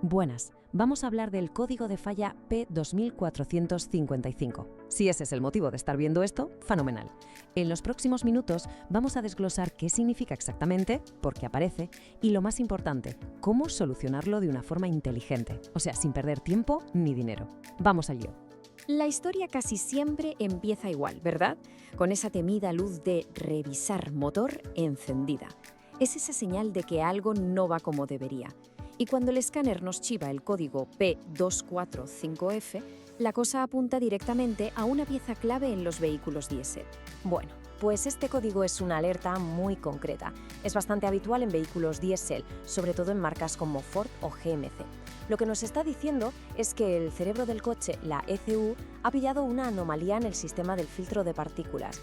Buenas, vamos a hablar del código de falla P2455. Si ese es el motivo de estar viendo esto, fenomenal. En los próximos minutos vamos a desglosar qué significa exactamente, por qué aparece y, lo más importante, cómo solucionarlo de una forma inteligente, o sea, sin perder tiempo ni dinero. Vamos al lío. La historia casi siempre empieza igual, ¿verdad? Con esa temida luz de revisar motor encendida. Es esa señal de que algo no va como debería. Y cuando el escáner nos chiva el código P245F, la cosa apunta directamente a una pieza clave en los vehículos diésel. Bueno, pues este código es una alerta muy concreta. Es bastante habitual en vehículos diésel, sobre todo en marcas como Ford o GMC. Lo que nos está diciendo es que el cerebro del coche, la ECU, ha pillado una anomalía en el sistema del filtro de partículas.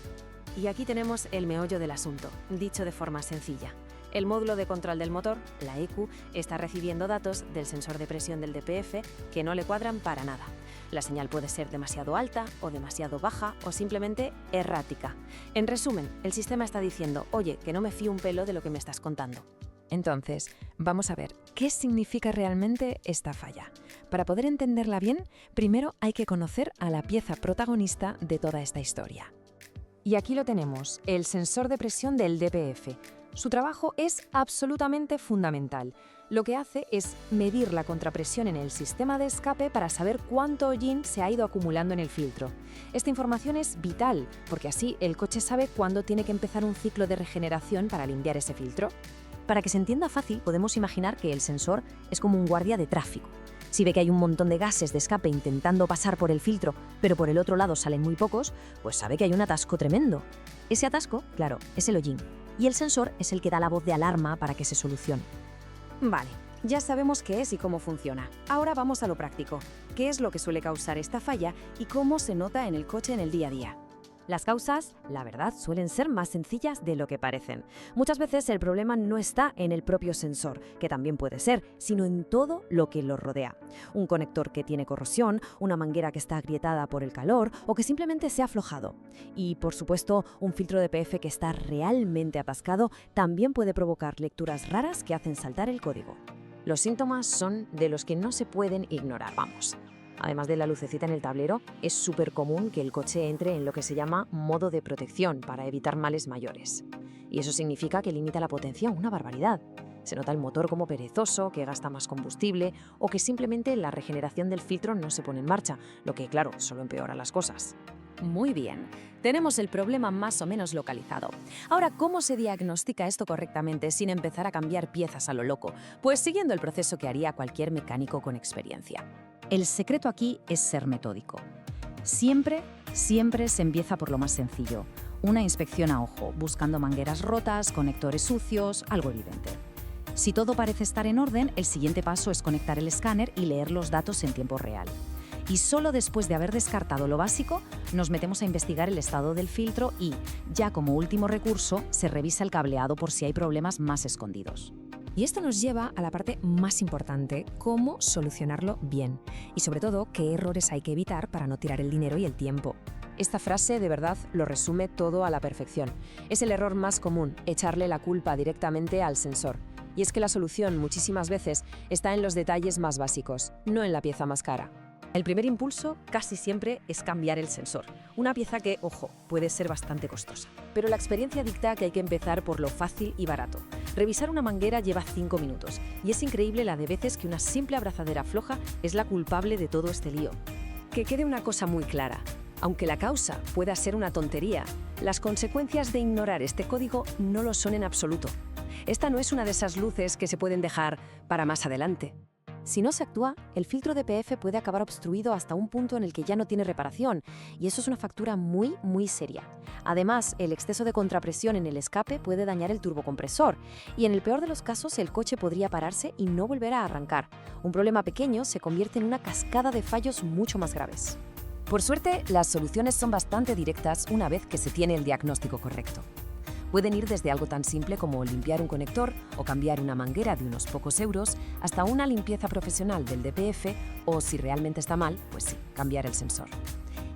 Y aquí tenemos el meollo del asunto, dicho de forma sencilla. El módulo de control del motor, la ECU, está recibiendo datos del sensor de presión del DPF que no le cuadran para nada. La señal puede ser demasiado alta o demasiado baja o simplemente errática. En resumen, el sistema está diciendo, oye, que no me fío un pelo de lo que me estás contando. Entonces, vamos a ver, ¿qué significa realmente esta falla? Para poder entenderla bien, primero hay que conocer a la pieza protagonista de toda esta historia. Y aquí lo tenemos, el sensor de presión del DPF. Su trabajo es absolutamente fundamental. Lo que hace es medir la contrapresión en el sistema de escape para saber cuánto hollín se ha ido acumulando en el filtro. Esta información es vital, porque así el coche sabe cuándo tiene que empezar un ciclo de regeneración para limpiar ese filtro. Para que se entienda fácil, podemos imaginar que el sensor es como un guardia de tráfico. Si ve que hay un montón de gases de escape intentando pasar por el filtro, pero por el otro lado salen muy pocos, pues sabe que hay un atasco tremendo. Ese atasco, claro, es el hollín. Y el sensor es el que da la voz de alarma para que se solucione. Vale, ya sabemos qué es y cómo funciona. Ahora vamos a lo práctico. ¿Qué es lo que suele causar esta falla y cómo se nota en el coche en el día a día? Las causas, la verdad, suelen ser más sencillas de lo que parecen. Muchas veces el problema no está en el propio sensor, que también puede ser, sino en todo lo que lo rodea. Un conector que tiene corrosión, una manguera que está agrietada por el calor o que simplemente se ha aflojado. Y, por supuesto, un filtro de DPF que está realmente atascado también puede provocar lecturas raras que hacen saltar el código. Los síntomas son de los que no se pueden ignorar, vamos. Además de la lucecita en el tablero, es súper común que el coche entre en lo que se llama modo de protección para evitar males mayores. Y eso significa que limita la potencia una barbaridad. Se nota el motor como perezoso, que gasta más combustible o que simplemente la regeneración del filtro no se pone en marcha, lo que, claro, solo empeora las cosas. Muy bien, tenemos el problema más o menos localizado. Ahora, ¿cómo se diagnostica esto correctamente sin empezar a cambiar piezas a lo loco? Pues siguiendo el proceso que haría cualquier mecánico con experiencia. El secreto aquí es ser metódico. Siempre se empieza por lo más sencillo. Una inspección a ojo, buscando mangueras rotas, conectores sucios, algo evidente. Si todo parece estar en orden, el siguiente paso es conectar el escáner y leer los datos en tiempo real. Y solo después de haber descartado lo básico, nos metemos a investigar el estado del filtro y, ya como último recurso, se revisa el cableado por si hay problemas más escondidos. Y esto nos lleva a la parte más importante, cómo solucionarlo bien. Y sobre todo, qué errores hay que evitar para no tirar el dinero y el tiempo. Esta frase de verdad lo resume todo a la perfección. Es el error más común, echarle la culpa directamente al sensor. Y es que la solución muchísimas veces está en los detalles más básicos, no en la pieza más cara. El primer impulso casi siempre es cambiar el sensor, una pieza que, ojo, puede ser bastante costosa. Pero la experiencia dicta que hay que empezar por lo fácil y barato. Revisar una manguera lleva 5 minutos y es increíble la de veces que una simple abrazadera floja es la culpable de todo este lío. Que quede una cosa muy clara. Aunque la causa pueda ser una tontería, las consecuencias de ignorar este código no lo son en absoluto. Esta no es una de esas luces que se pueden dejar para más adelante. Si no se actúa, el filtro DPF puede acabar obstruido hasta un punto en el que ya no tiene reparación, y eso es una factura muy seria. Además, el exceso de contrapresión en el escape puede dañar el turbocompresor, y en el peor de los casos el coche podría pararse y no volver a arrancar. Un problema pequeño se convierte en una cascada de fallos mucho más graves. Por suerte, las soluciones son bastante directas una vez que se tiene el diagnóstico correcto. Pueden ir desde algo tan simple como limpiar un conector o cambiar una manguera de unos pocos euros hasta una limpieza profesional del DPF o, si realmente está mal, pues sí, cambiar el sensor.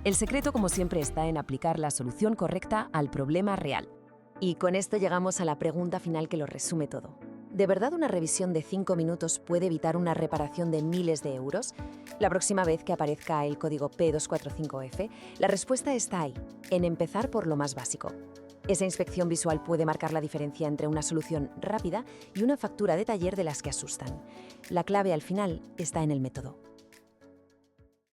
El secreto, como siempre, está en aplicar la solución correcta al problema real. Y con esto llegamos a la pregunta final que lo resume todo. ¿De verdad una revisión de 5 minutos puede evitar una reparación de miles de euros? La próxima vez que aparezca el código P245F, la respuesta está ahí, en empezar por lo más básico. Esa inspección visual puede marcar la diferencia entre una solución rápida y una factura de taller de las que asustan. La clave al final está en el método.